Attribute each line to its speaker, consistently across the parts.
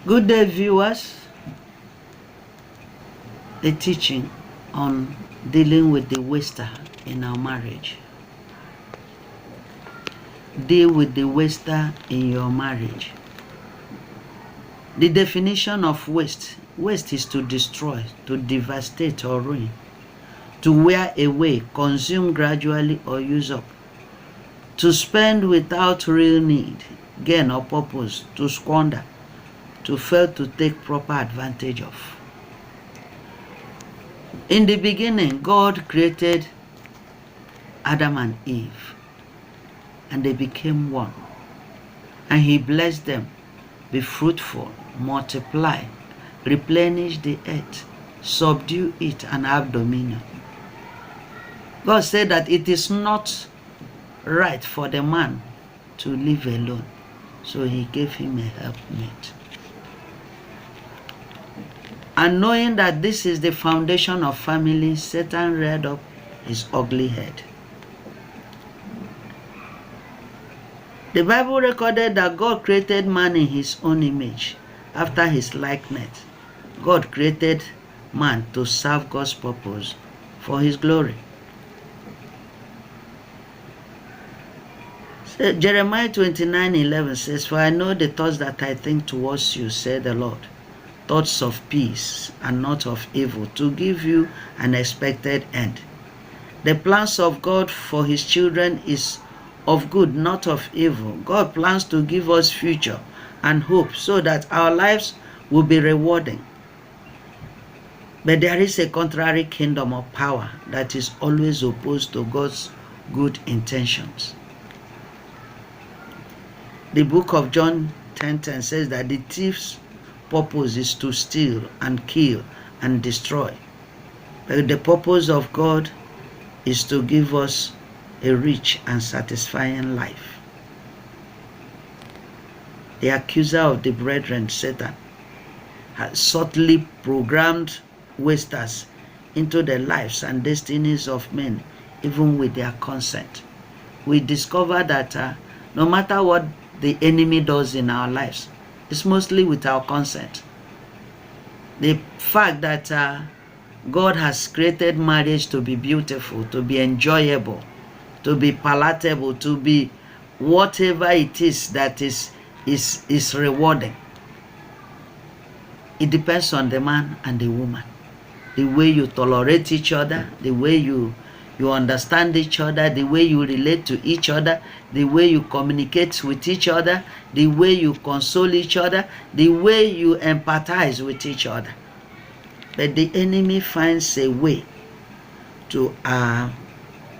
Speaker 1: Good day, viewers. The teaching on dealing with the waster in our marriage. Deal with the waster in your marriage. The definition of waste. Waste is to destroy, to devastate or ruin, to wear away, consume gradually or use up, to spend without real need, gain or purpose, to squander, to fail to take proper advantage of. In the beginning, God created Adam and Eve, and they became one. And He blessed them, be fruitful, multiply, replenish the earth, subdue it, and have dominion. God said that it is not right for the man to live alone, so He gave him a helpmate. And knowing that this is the foundation of family, Satan reared up his ugly head. The Bible recorded that God created man in His own image, after His likeness. God created man to serve God's purpose for His glory. So Jeremiah 29:11 says, "For I know the thoughts that I think towards you, said the Lord, thoughts of peace and not of evil, to give you an expected end." The plans of God for His children is of good, not of evil. God plans to give us future and hope so that our lives will be rewarding. But there is a contrary kingdom of power that is always opposed to God's good intentions. The book of John 10:10 says that the thief's purpose is to steal and kill and destroy. But the purpose of God is to give us a rich and satisfying life. The accuser of the brethren, Satan, has subtly programmed wasters into the lives and destinies of men, even with their consent. We discover that no matter what the enemy does in our lives, it's mostly with our consent. The fact that God has created marriage to be beautiful, to be enjoyable, to be palatable, to be whatever it is that is rewarding. It depends on the man and the woman. The way you tolerate each other, the way you understand each other, the way you relate to each other, the way you communicate with each other, the way you console each other, the way you empathize with each other. But the enemy finds a way to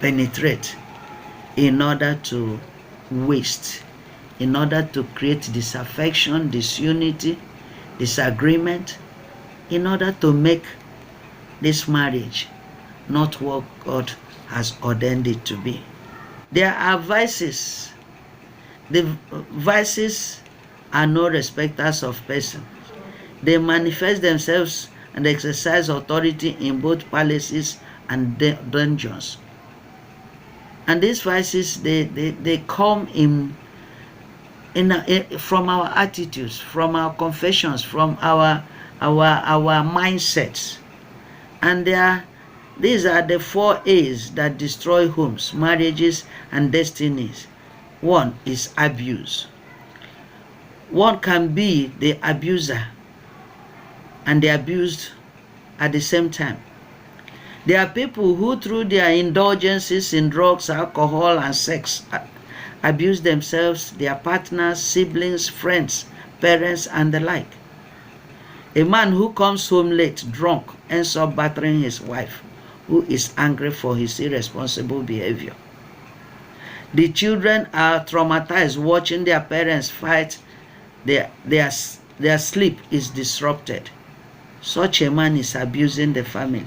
Speaker 1: penetrate in order to waste, in order to create disaffection, disunity, disagreement, in order to make this marriage not what God has ordained it to be. There are vices. The vices are no respecters of persons. They manifest themselves and exercise authority in both palaces and dungeons. And these vices, they come from our attitudes, from our confessions, from our mindsets. And these are the 4 A's that destroy homes, marriages, and destinies. One is abuse. One can be the abuser and the abused at the same time. There are people who, through their indulgences in drugs, alcohol, and sex, abuse themselves, their partners, siblings, friends, parents, and the like. A man who comes home late, drunk, ends up battering his wife, who is angry for his irresponsible behavior. The children are traumatized watching their parents fight. Their sleep is disrupted. Such a man is abusing the family.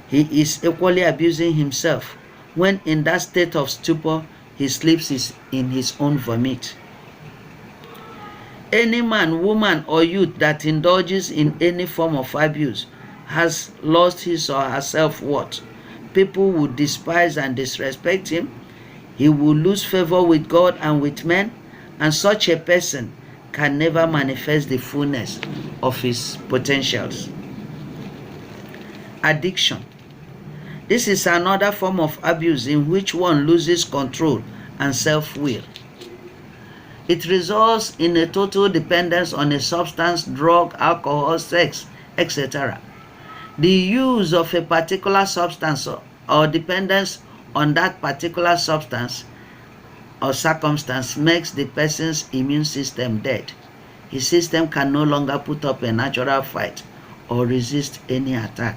Speaker 1: He is equally abusing himself when in that state of stupor he sleeps in his own vomit. Any man, woman, or youth that indulges in any form of abuse has lost his or her self-worth. People will despise and disrespect him. He will lose favor with God and with men, and such a person can never manifest the fullness of his potentials. Addiction. This is another form of abuse in which one loses control and self-will. It results in a total dependence on a substance, drug, alcohol, sex, etc. The use of a particular substance or dependence on that particular substance or circumstance makes the person's immune system dead. His system can no longer put up a natural fight or resist any attack.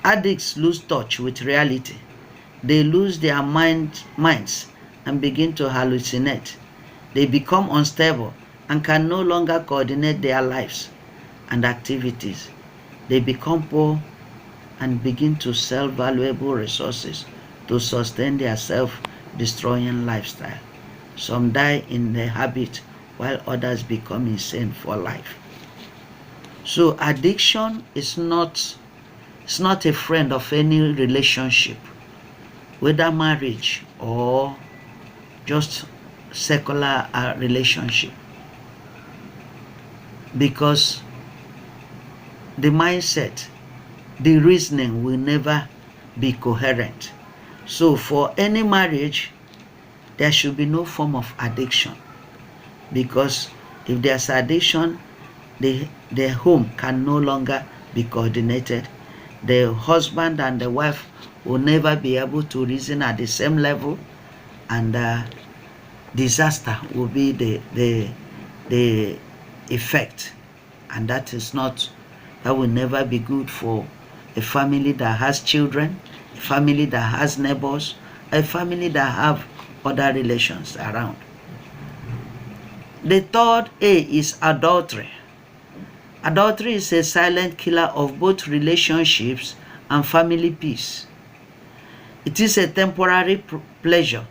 Speaker 1: Addicts lose touch with reality. They lose their minds and begin to hallucinate. They become unstable and can no longer coordinate their lives and activities. They become poor and begin to sell valuable resources to sustain their self-destroying lifestyle. Some die in the habit while others become insane for life. So addiction is not a friend of any relationship, whether marriage or just secular relationship, because the mindset, the reasoning will never be coherent. So for any marriage, there should be no form of addiction, because if there's addiction, the home can no longer be coordinated. The husband and the wife will never be able to reason at the same level, and disaster will be the effect, and that will never be good for a family that has children, a family that has neighbors, a family that have other relations around. The third A is adultery. Adultery is a silent killer of both relationships and family peace. It is a temporary pleasure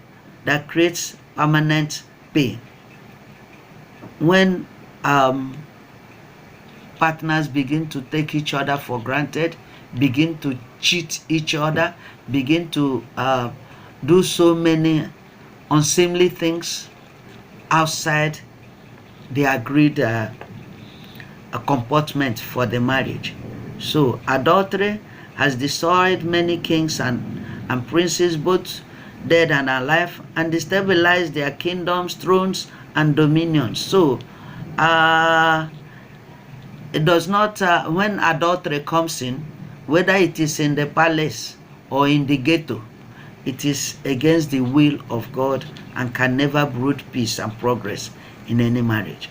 Speaker 1: that creates permanent pain. When partners begin to take each other for granted, begin to cheat each other, begin to do so many unseemly things outside the agreed comportment for the marriage. So adultery has destroyed many kings and princes, both dead and alive, and destabilized their kingdoms, thrones, and dominions. So it does not, when adultery comes in, whether it is in the palace or in the ghetto, it is against the will of God and can never brood peace and progress in any marriage.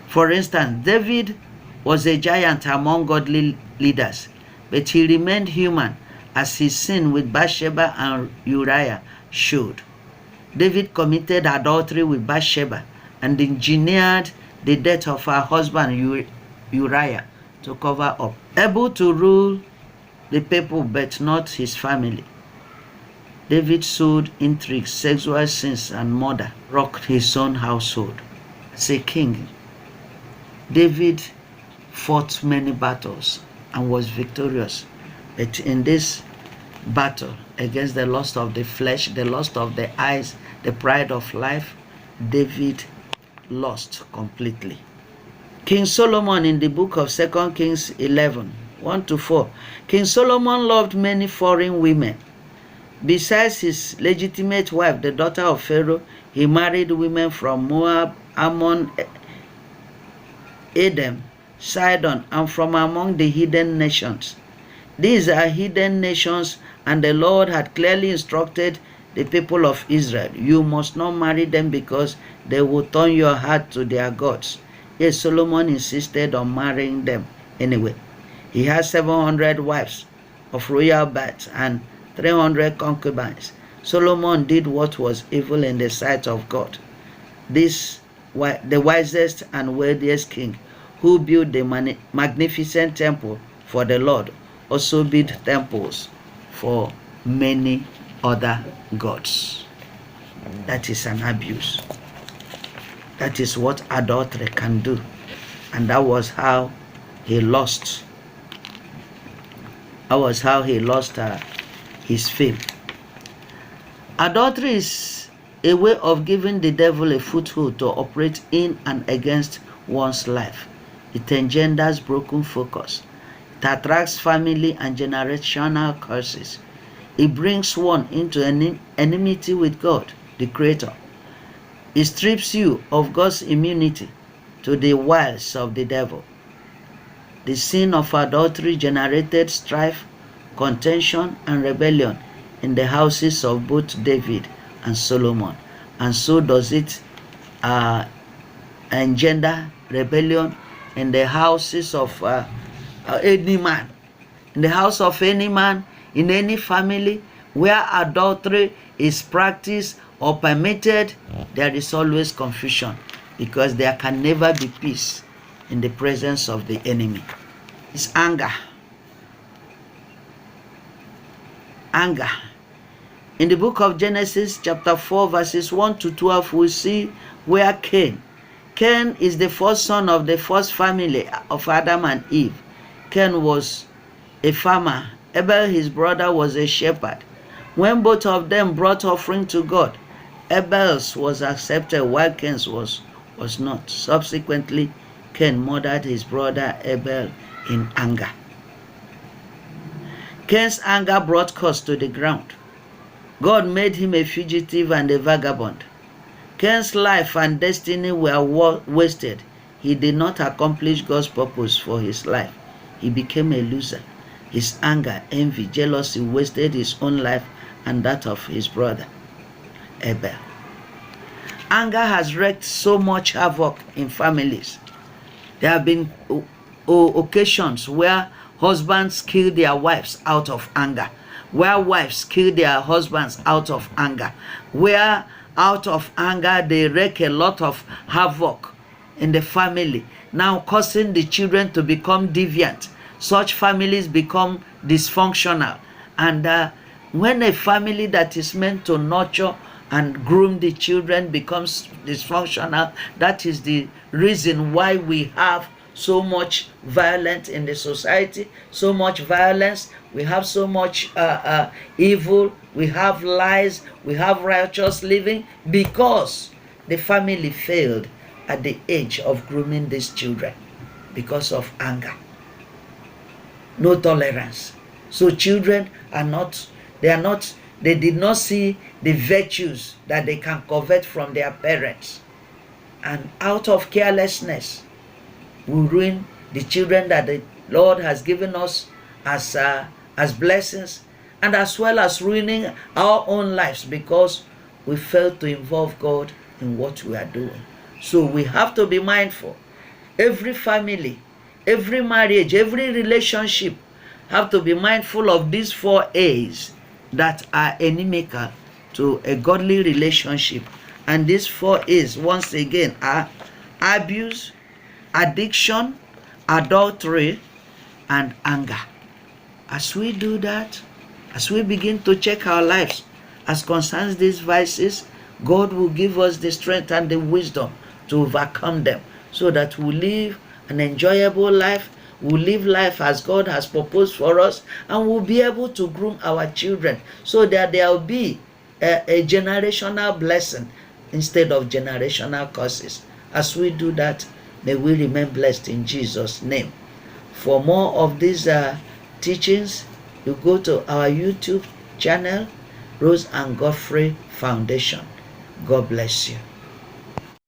Speaker 1: For instance, David was a giant among godly leaders, but he remained human, as his sin with Bathsheba and Uriah showed. David committed adultery with Bathsheba and engineered the death of her husband Uriah to cover up. Able to rule the people but not his family, David sowed intrigue, sexual sins, and murder, rocked his own household. As a king, David fought many battles and was victorious. But in this battle against the lust of the flesh, the lust of the eyes, the pride of life, David lost completely. King Solomon, in the book of 2 Kings 11, 1-4, King Solomon loved many foreign women. Besides his legitimate wife, the daughter of Pharaoh, he married women from Moab, Ammon, Edom, Sidon, and from among the hidden nations. These are hidden nations, and the Lord had clearly instructed the people of Israel, you must not marry them because they will turn your heart to their gods. Yet Solomon insisted on marrying them anyway. He had 700 wives of royal birth and 300 concubines. Solomon did what was evil in the sight of God. The wisest and wealthiest king, who built the magnificent temple for the Lord, also built temples for many other gods. That is an abuse. That is what adultery can do. And that was how he lost. That was how he lost his fame. Adultery is a way of giving the devil a foothold to operate in and against one's life. It engenders broken focus. It attracts family and generational curses. It brings one into enmity with God, the Creator. It strips you of God's immunity to the wiles of the devil. The sin of adultery generated strife, contention, and rebellion in the houses of both David and Solomon. And so does it engender rebellion in the houses of any man. In the house of any man, in any family where adultery is practiced or permitted, there is always confusion, because there can never be peace in the presence of the enemy. It's anger. Anger. In the book of Genesis chapter 4 verses 1 to 12, we see where Cain is the first son of the first family of Adam and Eve. Cain was a farmer. Abel, his brother, was a shepherd. When both of them brought offering to God, Abel's was accepted while Cain's was not. Subsequently, Cain murdered his brother Abel in anger. Cain's anger brought curse to the ground. God made him a fugitive and a vagabond. Cain's life and destiny were wasted. He did not accomplish God's purpose for his life. He became a loser. His anger, envy, jealousy wasted his own life and that of his brother Abel. Anger has wreaked so much havoc in families. There have been occasions where husbands kill their wives out of anger, where wives kill their husbands out of anger, where out of anger they wreak a lot of havoc in the family, now causing the children to become deviant. Such families become dysfunctional. And when a family that is meant to nurture and groom the children becomes dysfunctional, that is the reason why we have so much violence in the society, so much violence, we have so much evil, we have lies, we have righteous living, because the family failed at the age of grooming these children because of anger. No tolerance. So children they did not see the virtues that they can covet from their parents. And out of carelessness, we ruin the children that the Lord has given us as blessings, and as well as ruining our own lives because we failed to involve God in what we are doing. So we have to be mindful. Every family, every marriage, every relationship have to be mindful of these 4 A's that are inimical to a godly relationship. And these 4 A's, once again, are abuse, addiction, adultery, and anger. As we do that, as we begin to check our lives as concerns these vices, God will give us the strength and the wisdom to overcome them, so that we live an enjoyable life, we'll live life as God has proposed for us, and we'll be able to groom our children so that there will be a generational blessing instead of generational curses. As we do that, may we remain blessed in Jesus' name. For more of these teachings, you go to our YouTube channel, Rose and Godfrey Foundation. God bless you.